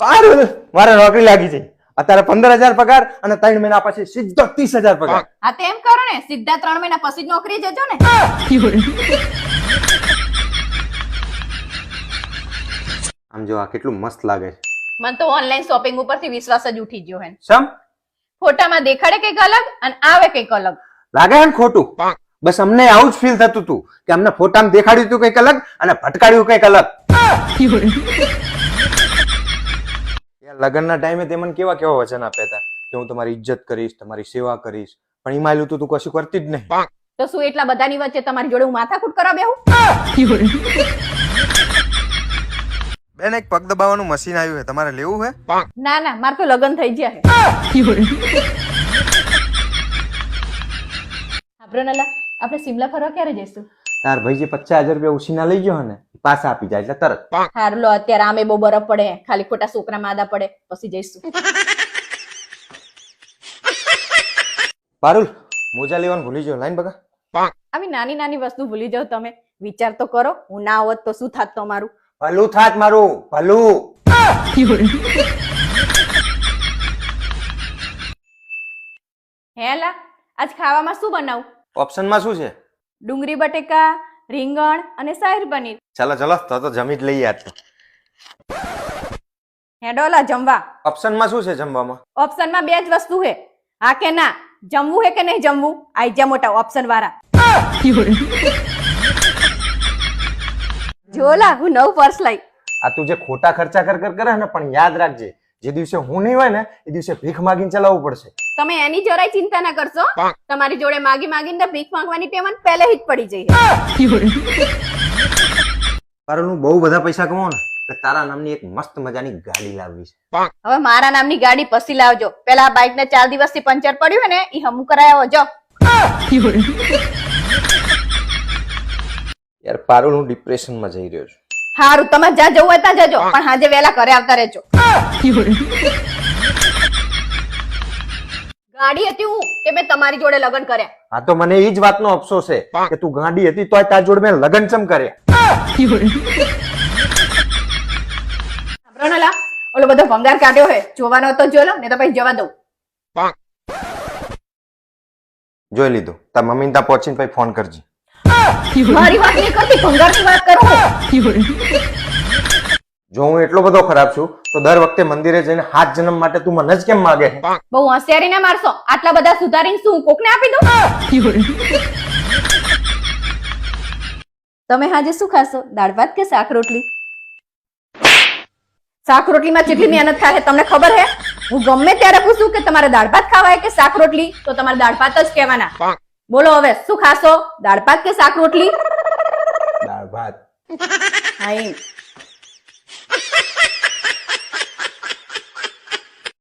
પારુલ મારે નોકરી લાગી છે અત્યારે 15,000 પગાર અને 3 મહિના પછી સીધો 30,000 પગાર. હા તો એમ કરો ને, સીધા 3 મહિના પછી જ નોકરી જજો ને. આમ જો આ કેટલું મસ્ત લાગે છે. મને તો ઓનલાઈન શોપિંગ ઉપરથી વિશ્વાસ જ ઉઠી ગયો હે. સમ ફોટામાં દેખાડે કંઈક અલગ અને આવે કંઈક અલગ. લાગે ને ખોટું? બસ અમને આવું જ ફીલ થતું હતું કે અમને ફોટામાં દેખાડ્યું હતું કંઈક અલગ અને ભટકાડ્યું કંઈક અલગ. લગ્નના ટાઈમે તે મને કેવા કેવા વચન આપ્યા હતા કે હું તમારી ઇજ્જત કરીશ, તમારી સેવા કરીશ, પણ ઈમાયલું તું કશું કરતી જ નહીં. તો શું એટલા બધાની વચ્ચે તમારી જોડે હું માથાકૂટ કરવા બેહું? બેન એક પગ દબાવવાનું મશીન આવ્યું છે, તમારે લેવું છે? ના ના, મારે તો લગ્ન થઈ ગયા છે. આબ્રોનલા, આપણે સિમલા ફરવા ક્યારે જઈશું? તાર ભાઈ જે 50,000 રૂપિયા ઉછીના લઈ ગયો ને પાછા આપી જાય એટલે તરત. હારું લો, અત્યારે આમે બહુ બરફ પડે, ખાલી ખોટા છોકરા માદા પડે, પછી જઈશું. પારુલ મોજા લેવાનું ભૂલી ગયો, લાઈન બગા. આવી નાની નાની વસ્તુ ભૂલી જાવ તમે. વિચાર તો કરો, હું ના હોત તો શું થાત તમારું? ભલું થાત મારું, ભલું. હેલા, આજ ખાવામાં શું બનાવું? ઓપ્શનમાં શું છે? ડુંગળી બટેકા, રીંગણ અને શાહી પનીર. ચાલો ચાલો તો જમી જ લઈએ આજ તો. હેડોલા જમવા. ઓપ્શનમાં શું છે જમવામાં? ઓપ્શનમાં બે જ વસ્તુ છે, હા કે ના? જમવું હે કે નહીં જમવું? આઈ જા મોટા ઓપ્શન વાળા. જોલા, હું નવું પર્સ લઈ. આ તું જે ખોટા ખર્ચા કર કરે ને, પણ યાદ રાખજે જે દિવસે હું નહીં હોય ને એ દિવસે ભીખ માગીને ચલાવવું પડશે. તમે એની જરાય ચિંતા ના કરશો. તમારી જોડે માગી માગીને ભીખ માંગવાની ટેવ પહેલે જ પડી જઈ. પારુલ હું બહુ બધા પૈસા કમાઉં ને તો તારા નામની એક મસ્ત મજાની ગાડી લાવવી છે. હવે મારા નામની ગાડી પછી લાવજો. પેલા બાઇક ને 4 દિવસથી પંચર પડ્યું હે ને, એ હમું કરાયો જો. યાર પારુલ હું ડિપ્રેશનમાં જઈ રહ્યો છું. હારું, તમે જ્યાં જવું હોય ત્યાં જજો, પણ હાજે વહેલા ઘરે આવતા રહેજો. ગાડી હતી હું કે મેં તમારી જોડે લગ્ન કર્યા. હા તો મને એ જ વાતનો અફસોસ છે કે તું ગાંડી હતી તોય તાર જોડે મેં લગ્ન ચમ કર્યા. સાંભળો ઓલો બધો ભંગાર કાઢ્યો હે, જોવાનો તો જો લો, ને તો પછી જવા દઉં. જોઈ લીધું. તાર મમ્મીને ત્યાં પહોંચીને પછી ફોન કરજે. મારી વાત નહીં કરતી, ભંગારની વાત કરું. જો હું એટલો બધો ખરાબ છું તો દર વખતે મંદિરે જઈને 7 જન્મ માટે તું મને જ કેમ માગે? બહુ હોશિયારી ના મારશો. આટલા બધા સુધારીને શું કોકને આપી દઉં? તમે હાજે શું ખાશો? દાળ ભાત કે શાક રોટલી? શાક રોટલીમાં કેટલી મહેનત થાય તમને ખબર હે? હું ગમે ત્યારે પૂછું કે તમારે દાળ ભાત ખાવા કે શાક રોટલી, તો તમારે દાળ ભાત જ કહેવાના. બોલો હવે શું ખાશો? દાળ ભાત કે શાક રોટલી? દાળ ભાત. હા એમ.